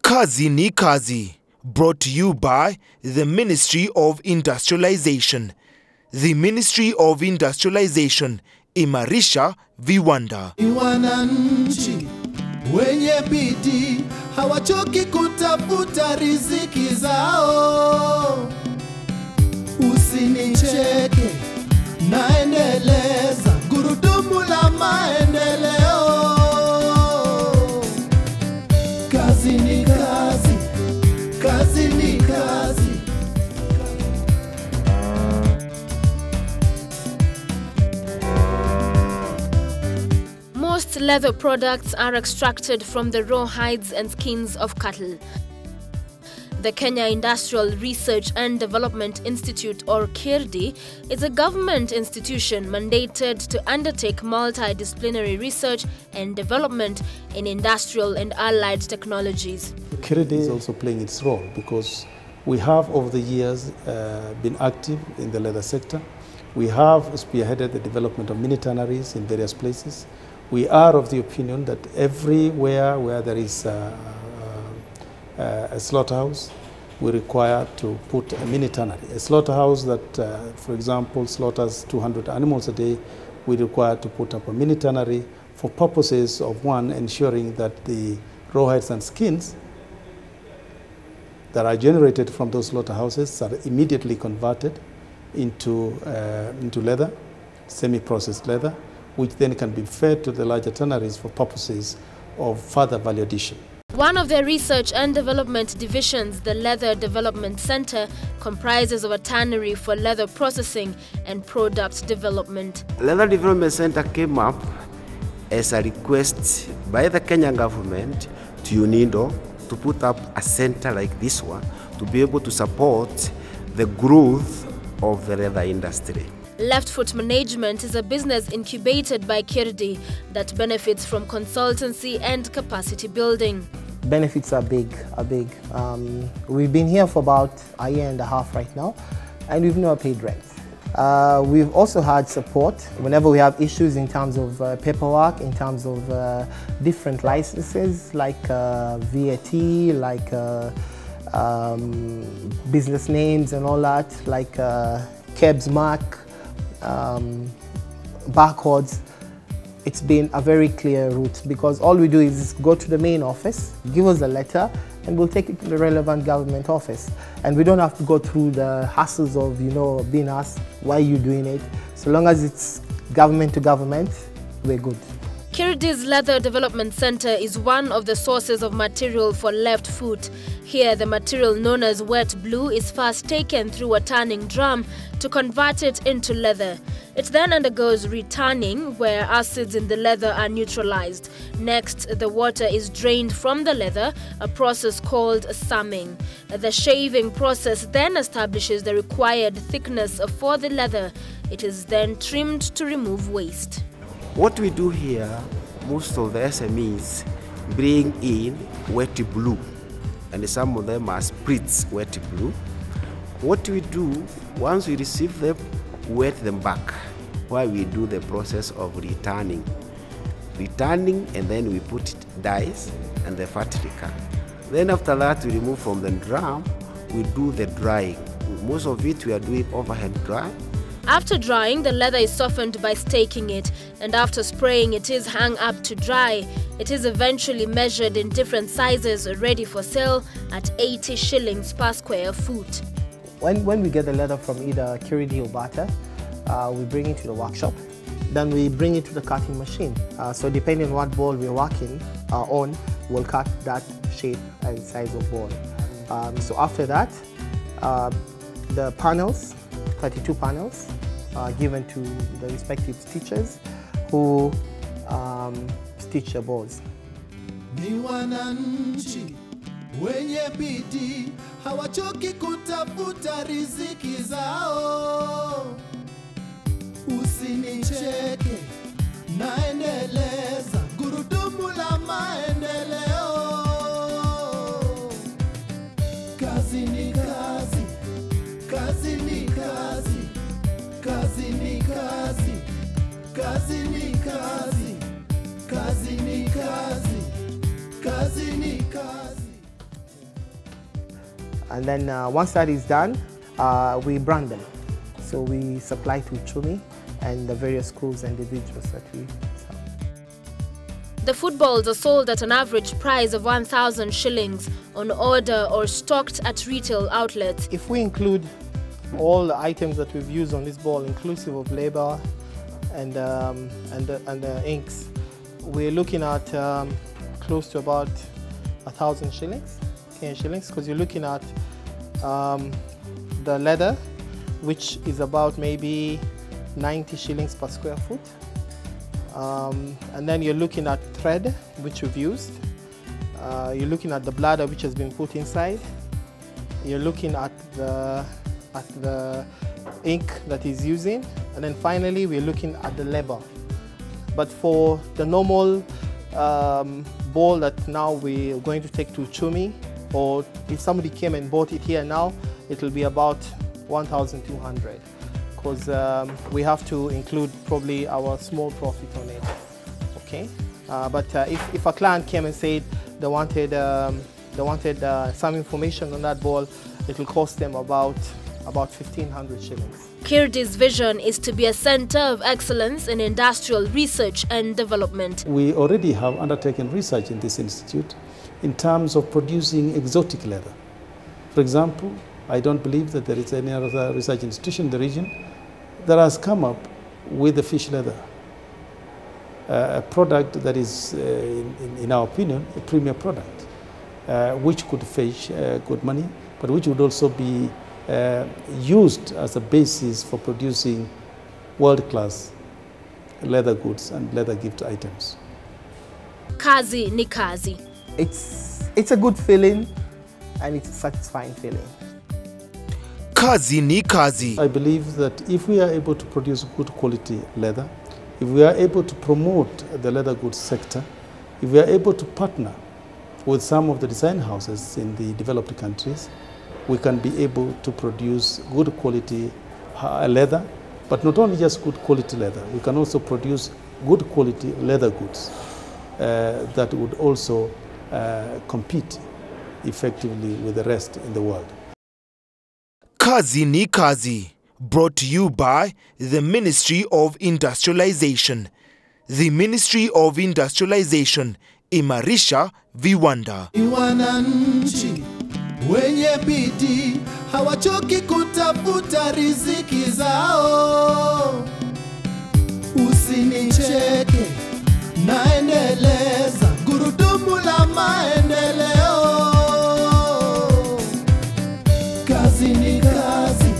Kazi ni Kazi, brought to you by the Ministry of Industrialization. The Ministry of Industrialization, imarisha viwanda. Wananchi wenye bidii hawachoki kutafuta riziki zao. Usinicheke, naendeleza gurudumu la maendeleo. Kazi ni kazi, kazi ni kazi. Most leather products are extracted from the raw hides and skins of cattle. The Kenya Industrial Research and Development Institute, or KIRDI, is a government institution mandated to undertake multidisciplinary research and development in industrial and allied technologies. KIRDI is also playing its role because we have over the years been active in the leather sector. We have spearheaded the development of mini tanneries in various places. We are of the opinion that everywhere where there is a slaughterhouse, we require to put a mini tannery. A slaughterhouse that, for example, slaughters 200 animals a day, we require to put up a mini tannery for purposes of, one, ensuring that the rawhides and skins that are generated from those slaughterhouses are immediately converted into leather, semi-processed leather, which then can be fed to the larger tanneries for purposes of further value addition. One of their research and development divisions, the Leather Development Center, comprises of a tannery for leather processing and product development. Leather Development Center came up as a request by the Kenyan government to UNIDO to put up a center like this one to be able to support the growth of the leather industry. Left Foot Management is a business incubated by KIRDI that benefits from consultancy and capacity building. Benefits are big. We've been here for about a year and a half right now, and we've never paid rent. We've also had support whenever we have issues in terms of paperwork, in terms of different licenses like VAT, like business names and all that, like KEBS mark, barcodes. It's been a very clear route because all we do is go to the main office, give us a letter, and we'll take it to the relevant government office. And we don't have to go through the hassles of, being asked, why are you doing it? So long as it's government to government, we're good. KIRDI's Leather Development Center is one of the sources of material for Left Foot. Here, the material known as wet blue is first taken through a tanning drum to convert it into leather. It then undergoes retanning, where acids in the leather are neutralized. Next, the water is drained from the leather, a process called summing. The shaving process then establishes the required thickness for the leather. It is then trimmed to remove waste. What we do here, most of the SMEs bring in wet blue, and some of them are spritz wet blue. What we do, once we receive them, wet them back, while we do the process of returning, and then we put dyes and the fabrica. Then after that, we remove from the drum, we do the drying. Most of it we are doing overhead dry. After drying, the leather is softened by staking it, and after spraying, it is hung up to dry. It is eventually measured in different sizes, ready for sale at 80 shillings per square foot. When we get the leather from either KIRDI or Bata, we bring it to the workshop. Then we bring it to the cutting machine. So depending on what ball we're working on, we'll cut that shape and size of ball. So after that, the panels, 32 panels, are given to the respective stitchers who stitch the balls. Ni wananchi wenye bidii hawachoki kutafuta riziki zao. Usinicheke, naendeleza gurudumu la maendeleo. Kazi ni kazi, kazi ni kazi, kazi ni kazi, kazi ni kazi, kazi ni kazi, kazi ni kazi. And then once that is done, we brand them. So we supply to Chumi and the various schools and individuals that we sell. The footballs are sold at an average price of 1,000 shillings on order or stocked at retail outlets. If we include all the items that we've used on this ball, inclusive of labor and the inks, we're looking at close to about 1,000 shillings, Kenyan shillings, because you're looking at the leather, which is about maybe 90 shillings per square foot. And then you're looking at thread, which we've used. You're looking at the bladder, which has been put inside. You're looking at the ink that he's using. And then finally, we're looking at the labor. But for the normal ball that now we're going to take to Chumi, or if somebody came and bought it here now, it will be about 1,200. Because we have to include probably our small profit on it, okay? But if a client came and said they wanted some information on that ball, it will cost them about 1,500 shillings. KIRDI's vision is to be a center of excellence in industrial research and development. We already have undertaken research in this institute in terms of producing exotic leather. For example, I don't believe that there is any other research institution in the region that has come up with the fish leather, a product that is, in our opinion, a premier product, which could fetch good money, but which would also be used as a basis for producing world-class leather goods and leather gift items. Kazi ni kazi. It's a good feeling and it's a satisfying feeling. Kazi ni kazi. I believe that if we are able to produce good quality leather, if we are able to promote the leather goods sector, if we are able to partner with some of the design houses in the developed countries, we can be able to produce good quality leather, but not only just good quality leather, we can also produce good quality leather goods that would also compete effectively with the rest in the world. Kazi ni kazi, brought to you by the Ministry of Industrialization. The Ministry of Industrialization, imarisha viwanda. Wananchi wenye bidii hawachoki kutafuta riziki zao. Usinicheke, naendeleza gurudumu la maendeleo. Kazi ni kazi,